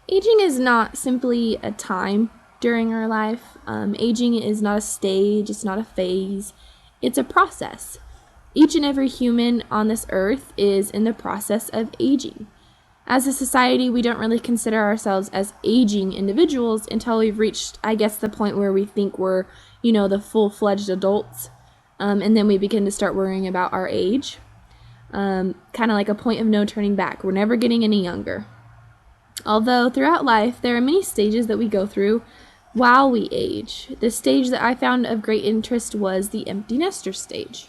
Aging is not simply a time during our life. Aging is not a stage, it's not a phase, it's a process. Each and every human on this earth is in the process of aging. As a society, we don't really consider ourselves as aging individuals until we've reached, I guess, the point where we think we're, the full-fledged adults. And then we begin to start worrying about our age. Kind of like a point of no turning back. We're never getting any younger. Although throughout life, there are many stages that we go through while we age. The stage that I found of great interest was the empty nester stage.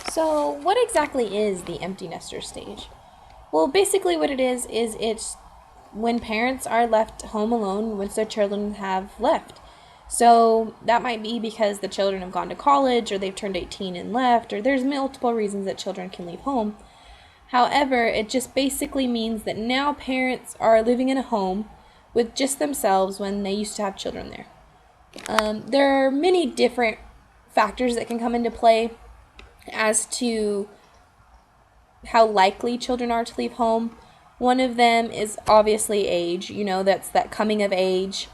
So, what exactly is the empty nester stage? Well, basically, what it is it's when parents are left home alone once their children have left. So, that might be because the children have gone to college, or they've turned 18 and left, or there's multiple reasons that children can leave home. However, it just basically means that now parents are living in a home with just themselves when they used to have children there. There are many different factors that can come into play as to how likely children are to leave home. One of them is obviously age. That's that coming of age.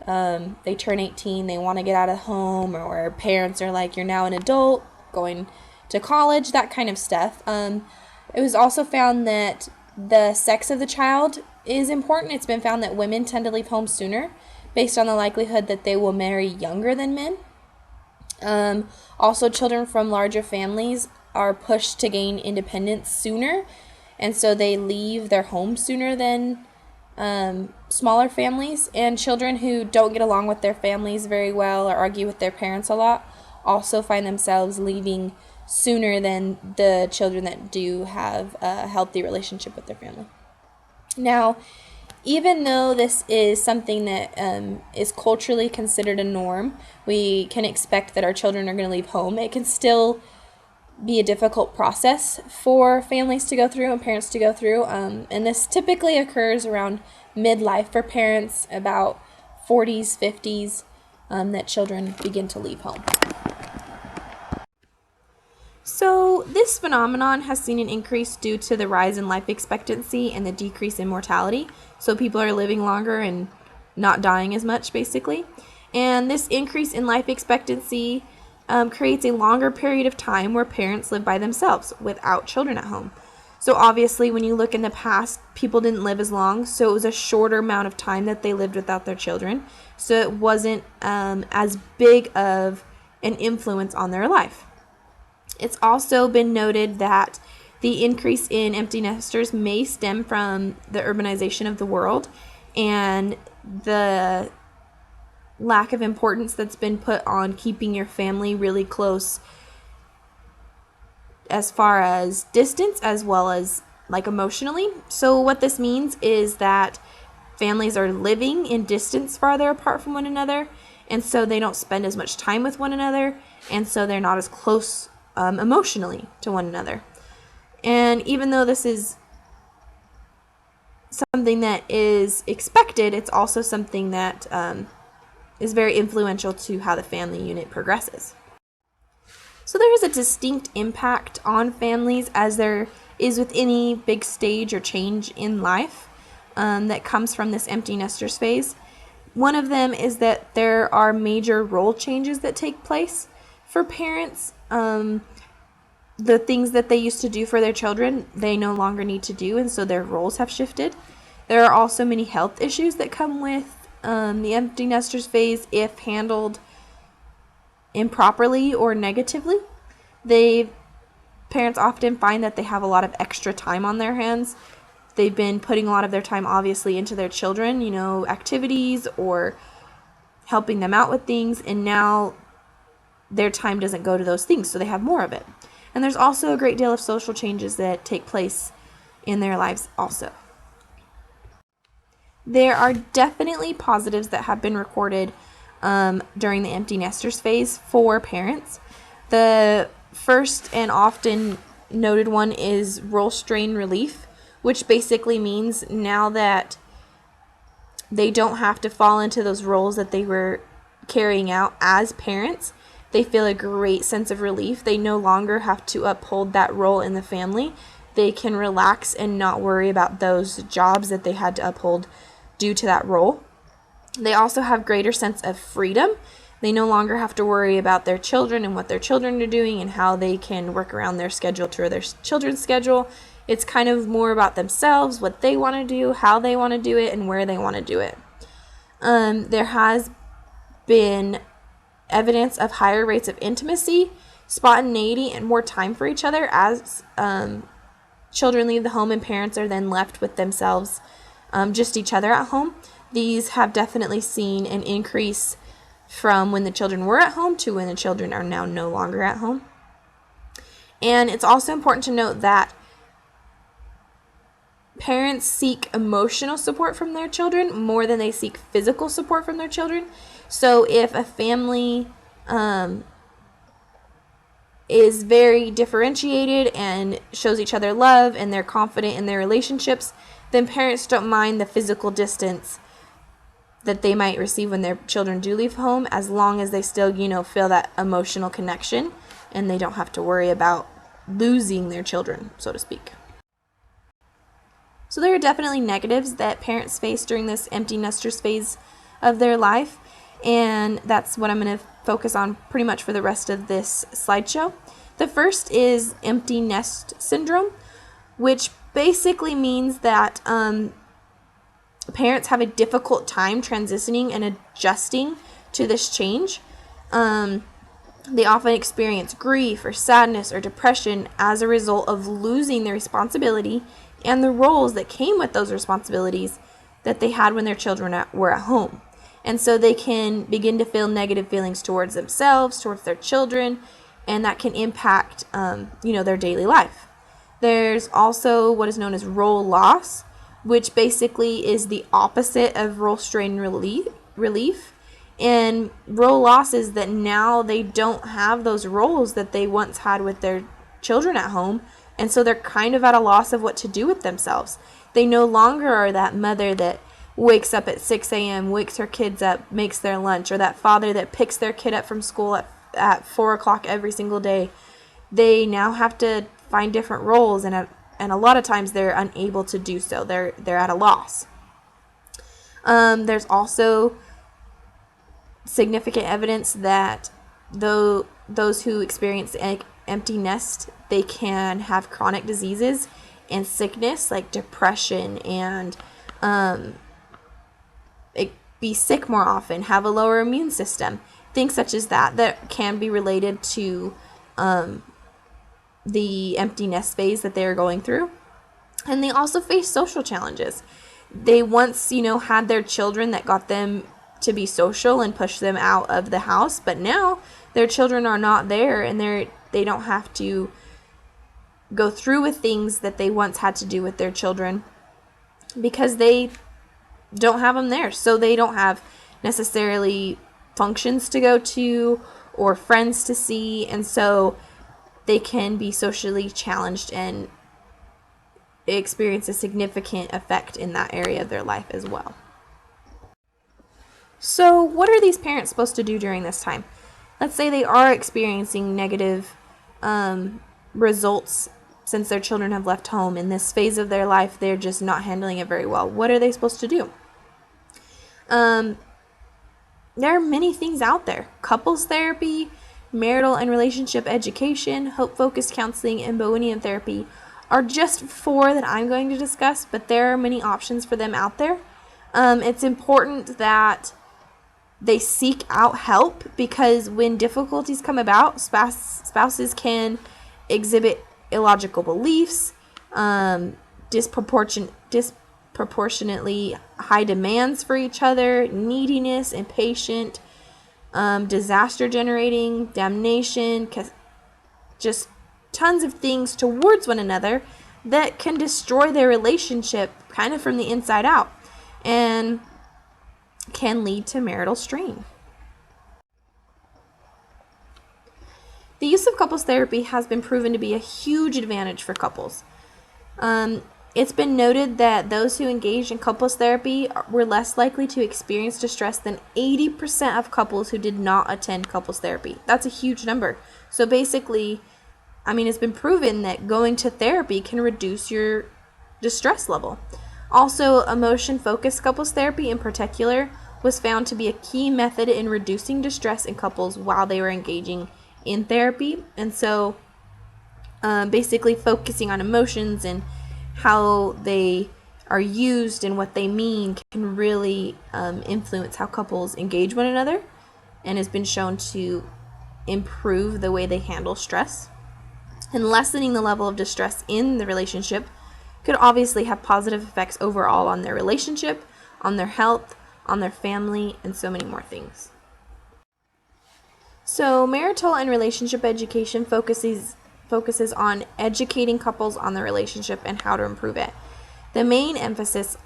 They turn 18, they want to get out of home, or parents are like, you're now an adult, going to college, that kind of stuff. It was also found that the sex of the child is important. It's been found that women tend to leave home sooner based on the likelihood that they will marry younger than men. Also, children from larger families are pushed to gain independence sooner, and so they leave their home sooner than smaller families. And children who don't get along with their families very well or argue with their parents a lot also find themselves leaving sooner than the children that do have a healthy relationship with their family. Now, even though this is something that is culturally considered a norm, we can expect that our children are going to leave home. It can still be a difficult process for families to go through and parents to go through. And this typically occurs around midlife for parents, about 40s, 50s, that children begin to leave home. So this phenomenon has seen an increase due to the rise in life expectancy and the decrease in mortality. So people are living longer and not dying as much, basically. And this increase in life expectancy creates a longer period of time where parents live by themselves without children at home. So obviously, when you look in the past, people didn't live as long, so it was a shorter amount of time that they lived without their children. So it wasn't as big of an influence on their life. It's also been noted that the increase in empty nesters may stem from the urbanization of the world and the lack of importance that's been put on keeping your family really close as far as distance as well as like emotionally. So what this means is that families are living in distance farther apart from one another, and so they don't spend as much time with one another, and so they're not as close emotionally to one another. And even though this is something that is expected, it's also something that is very influential to how the family unit progresses. So there is a distinct impact on families, as there is with any big stage or change in life that comes from this empty nesters phase. One of them is that there are major role changes that take place for parents. The things that they used to do for their children, they no longer need to do, and so their roles have shifted. There are also many health issues that come with the empty nesters phase if handled improperly or negatively. Parents often find that they have a lot of extra time on their hands. They've been putting a lot of their time obviously into their children, activities or helping them out with things, and now their time doesn't go to those things, so they have more of it. And there's also a great deal of social changes that take place in their lives also. There are definitely positives that have been recorded during the empty nesters phase for parents. The first and often noted one is role strain relief, which basically means now that they don't have to fall into those roles that they were carrying out as parents, they feel a great sense of relief. They no longer have to uphold that role in the family. they can relax and not worry about those jobs that they had to uphold due to that role. They also have greater sense of freedom. They no longer have to worry about their children and what their children are doing and how they can work around their schedule to their children's schedule. It's kind of more about themselves, what they want to do, how they want to do it, and where they want to do it. There has been evidence of higher rates of intimacy, spontaneity, and more time for each other as children leave the home and parents are then left with themselves, just each other at home. These have definitely seen an increase from when the children were at home to when the children are now no longer at home. And it's also important to note that parents seek emotional support from their children more than they seek physical support from their children. So if a family is very differentiated and shows each other love and they're confident in their relationships, then parents don't mind the physical distance that they might receive when their children do leave home, as long as they still, feel that emotional connection and they don't have to worry about losing their children, so to speak. So there are definitely negatives that parents face during this empty nesters phase of their life, and that's what I'm going to focus on pretty much for the rest of this slideshow. The first is empty nest syndrome, which basically means that parents have a difficult time transitioning and adjusting to this change. They often experience grief or sadness or depression as a result of losing their responsibility and the roles that came with those responsibilities that they had when their children were at home. And so they can begin to feel negative feelings towards themselves, towards their children, and that can impact, their daily life. There's also what is known as role loss, which basically is the opposite of role strain relief. And role loss is that now they don't have those roles that they once had with their children at home, and so they're kind of at a loss of what to do with themselves. They no longer are that mother that wakes up at 6 a.m., wakes her kids up, makes their lunch, or that father that picks their kid up from school at 4 o'clock every single day. They now have to find different roles, and a lot of times they're unable to do so. They're at a loss. There's also significant evidence that those who experience empty nest, they can have chronic diseases and sickness like depression and be sick more often, have a lower immune system, things such as that can be related to the empty nest phase that they're going through. And they also face social challenges. They once, had their children that got them to be social and push them out of the house, but now their children are not there, and they don't have to go through with things that they once had to do with their children because they don't have them there. So they don't have necessarily functions to go to or friends to see, and so they can be socially challenged and experience a significant effect in that area of their life as well. So what are these parents supposed to do during this time? Let's say they are experiencing negative results since their children have left home. In this phase of their life, they're just not handling it very well. What are they supposed to do? There are many things out there. Couples therapy, marital and relationship education, hope-focused counseling, and Bohemian therapy are just 4 that I'm going to discuss, but there are many options for them out there. It's important that they seek out help, because when difficulties come about, spouses can exhibit illogical beliefs, disproportionately high demands for each other, neediness, impatient, disaster generating, damnation, just tons of things towards one another that can destroy their relationship kind of from the inside out and can lead to marital strain. The use of couples therapy has been proven to be a huge advantage for couples. It's been noted that those who engaged in couples therapy were less likely to experience distress than 80% of couples who did not attend couples therapy. That's a huge number. So basically, it's been proven that going to therapy can reduce your distress level. Also, emotion-focused couples therapy in particular was found to be a key method in reducing distress in couples while they were engaging in therapy. And so basically focusing on emotions and how they are used and what they mean can really influence how couples engage one another, and has been shown to improve the way they handle stress. And lessening the level of distress in the relationship could obviously have positive effects overall on their relationship, on their health, on their family, and so many more things. So marital and relationship education focuses on educating couples on the relationship and how to improve it. The main emphasis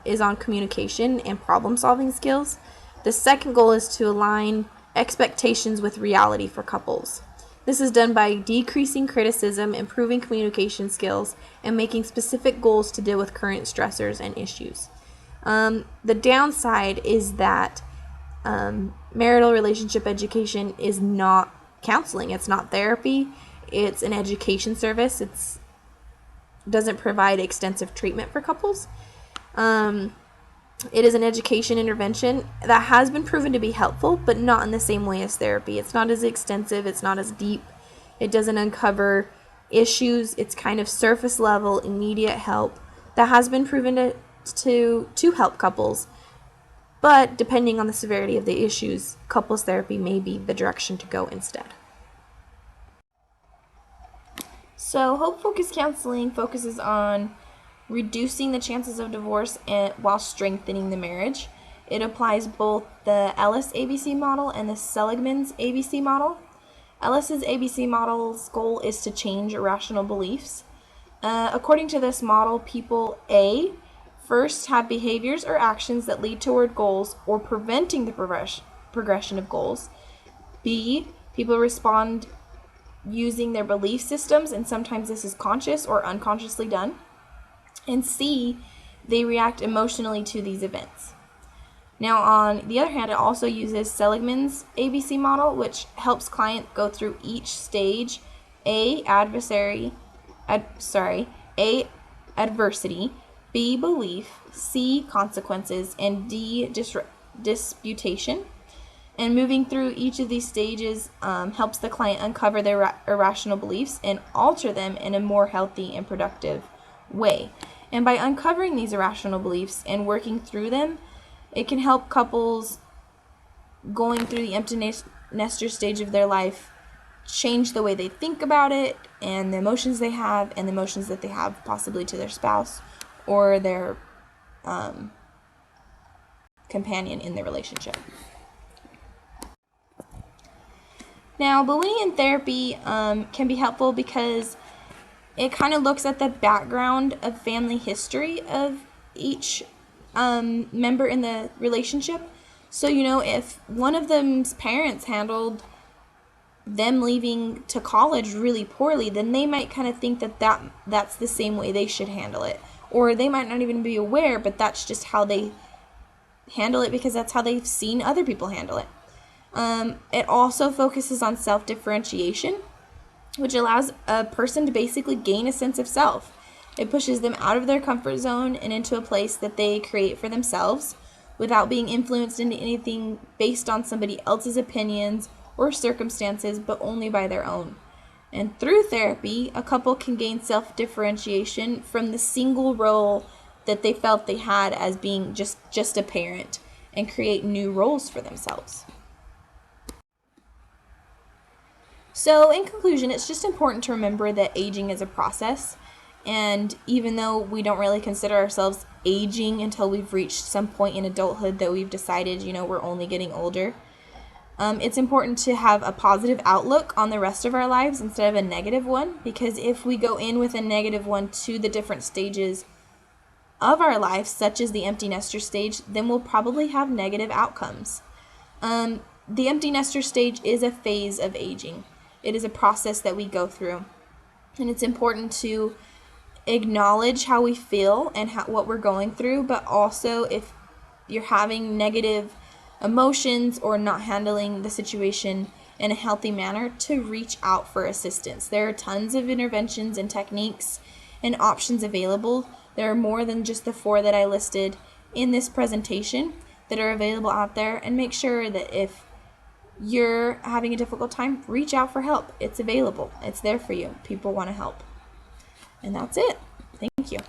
is on communication and problem-solving skills. The second goal is to align expectations with reality for couples. This is done by decreasing criticism, improving communication skills, and making specific goals to deal with current stressors and issues. The downside is that marital relationship education is not counseling. It's not therapy. It's an education service. It doesn't provide extensive treatment for couples. It is an education intervention that has been proven to be helpful, but not in the same way as therapy. It's not as extensive. It's not as deep. It doesn't uncover issues. It's kind of surface level, immediate help that has been proven to help couples. But depending on the severity of the issues, couples therapy may be the direction to go instead. So Hope Focused Counseling focuses on reducing the chances of divorce while strengthening the marriage. It applies both the Ellis ABC model and the Seligman's ABC model. Ellis's ABC model's goal is to change irrational beliefs. According to this model, people A, first have behaviors or actions that lead toward goals or preventing the progression of goals. B, people respond using their belief systems, and sometimes this is conscious or unconsciously done. And C, they react emotionally to these events. Now, on the other hand, it also uses Seligman's ABC model, which helps client go through each stage: A, adversity, B, belief, C, consequences, and D, disputation. And moving through each of these stages helps the client uncover their irrational beliefs and alter them in a more healthy and productive way. And by uncovering these irrational beliefs and working through them, it can help couples going through the empty nester stage of their life change the way they think about it and the emotions they have and the emotions that they have possibly to their spouse or their companion in the relationship. Now, Boolean therapy can be helpful because it kind of looks at the background of family history of each member in the relationship. So, if one of them's parents handled them leaving to college really poorly, then they might kind of think that's the same way they should handle it. Or they might not even be aware, but that's just how they handle it because that's how they've seen other people handle it. It also focuses on self-differentiation, which allows a person to basically gain a sense of self. It pushes them out of their comfort zone and into a place that they create for themselves without being influenced into anything based on somebody else's opinions or circumstances, but only by their own. And through therapy, a couple can gain self-differentiation from the single role that they felt they had as being just a parent and create new roles for themselves. So in conclusion, it's just important to remember that aging is a process, and even though we don't really consider ourselves aging until we've reached some point in adulthood that we've decided, we're only getting older, it's important to have a positive outlook on the rest of our lives instead of a negative one, because if we go in with a negative one to the different stages of our life, such as the empty nester stage, then we'll probably have negative outcomes. The empty nester stage is a phase of aging. It is a process that we go through, and it's important to acknowledge how we feel and what we're going through, but also if you're having negative emotions or not handling the situation in a healthy manner to reach out for assistance. There are tons of interventions and techniques and options available. There are more than just the 4 that I listed in this presentation that are available out there, and make sure that if you're having a difficult time, reach out for help. It's available. It's there for you. People want to help. And that's it. Thank you.